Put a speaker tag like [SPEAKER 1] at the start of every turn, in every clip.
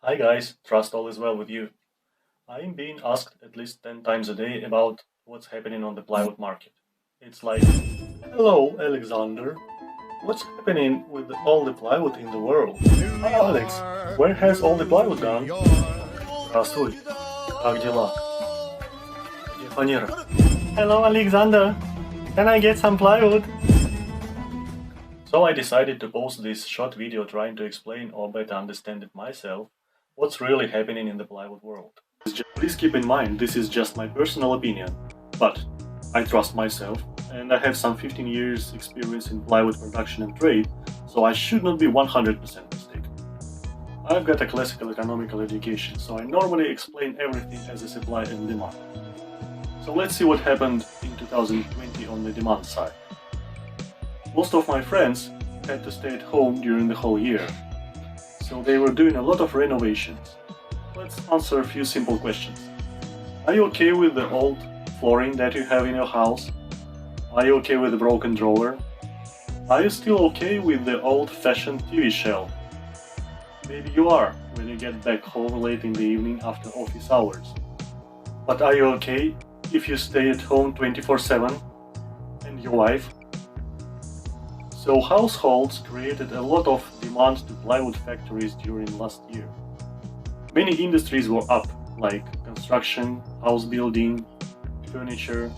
[SPEAKER 1] Hi guys, trust all is well with you. I am being asked at least 10 times a day about what's happening on the plywood market. It's like, hello Alexander, what's happening with all the plywood in the world? Alex, where has all the plywood gone? Здравствуй, как дела? Где фанера? Hello Alexander, can I get some plywood? So I decided to post this short video trying to explain or better understand it myself what's really happening in the plywood world. Please keep in mind this is just my personal opinion, but I trust myself and I have some 15 years experience in plywood production and trade, so I should not be 100% mistaken. I've got a classical economical education, so I normally explain everything as a supply and demand. So let's see what happened in 2020 on the demand side. Most of my friends had to stay at home during the whole year, so they were doing a lot of renovations. Let's answer a few simple questions. Are you okay with the old flooring that you have in your house? Are you okay with the broken drawer? Are you still okay with the old-fashioned TV shelf? Maybe you are when you get back home late in the evening after office hours. But are you okay if you stay at home 24/7 and your wife? So households created a lot of demand to plywood factories during last year. Many industries were up, like construction, house building, furniture,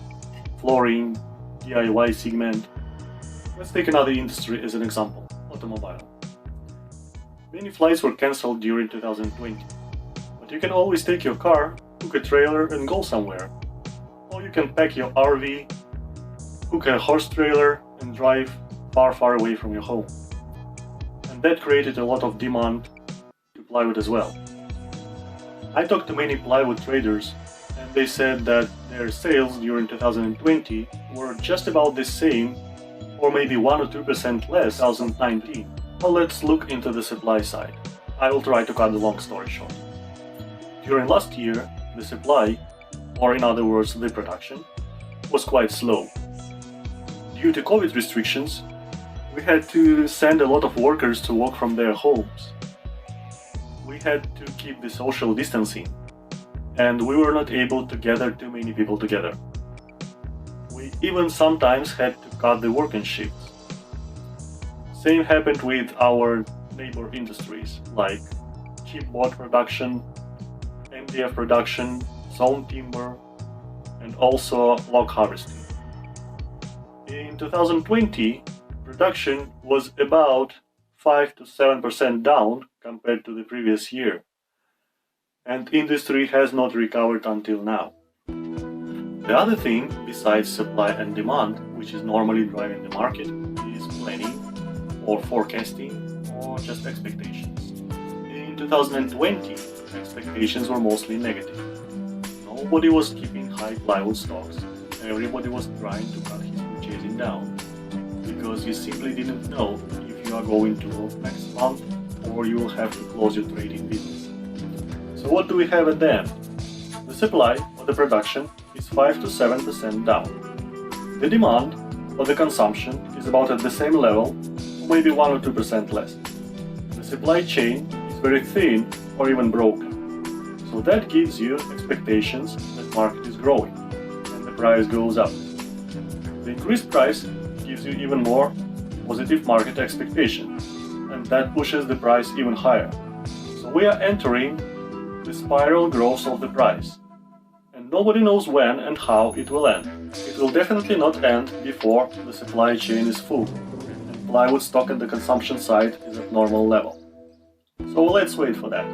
[SPEAKER 1] flooring, DIY segment. Let's take another industry as an example, automobile. Many flights were cancelled during 2020, but you can always take your car, hook a trailer and go somewhere. Or you can pack your RV, hook a horse trailer and drive far away from your home. And that created a lot of demand to plywood as well. I talked to many plywood traders and they said that their sales during 2020 were just about the same or maybe 1 or 2% less 2019. Now let's look into the supply side. I will try to cut the long story short. During last year, the supply, or in other words the production, was quite slow. Due to COVID restrictions, we had to send a lot of workers to work from their homes. We had to keep the social distancing, and we were not able to gather too many people together. We even sometimes had to cut the working shifts. Same happened with our neighbor industries like chipboard production, MDF production, sawn timber, and also log harvesting. In 2020, production was about 5 to 7% down compared to the previous year, and industry has not recovered until now. The other thing, besides supply and demand, which is normally driving the market, is planning or forecasting or just expectations. In 2020, expectations were mostly negative. Nobody was keeping high plywood stocks. Everybody was trying to cut his purchasing down, because you simply didn't know if you are going to work next month or you will have to close your trading business. So what do we have at the end? The supply or the production is 5 to 7% down. The demand or the consumption is about at the same level, or maybe 1 or 2% less. The supply chain is very thin or even broken. So that gives you expectations that market is growing and the price goes up. The increased price gives you even more positive market expectation, and that pushes the price even higher. So we are entering the spiral growth of the price, and nobody knows when and how it will end. It will definitely not end before the supply chain is full and plywood stock at the consumption side is at normal level. So let's wait for that.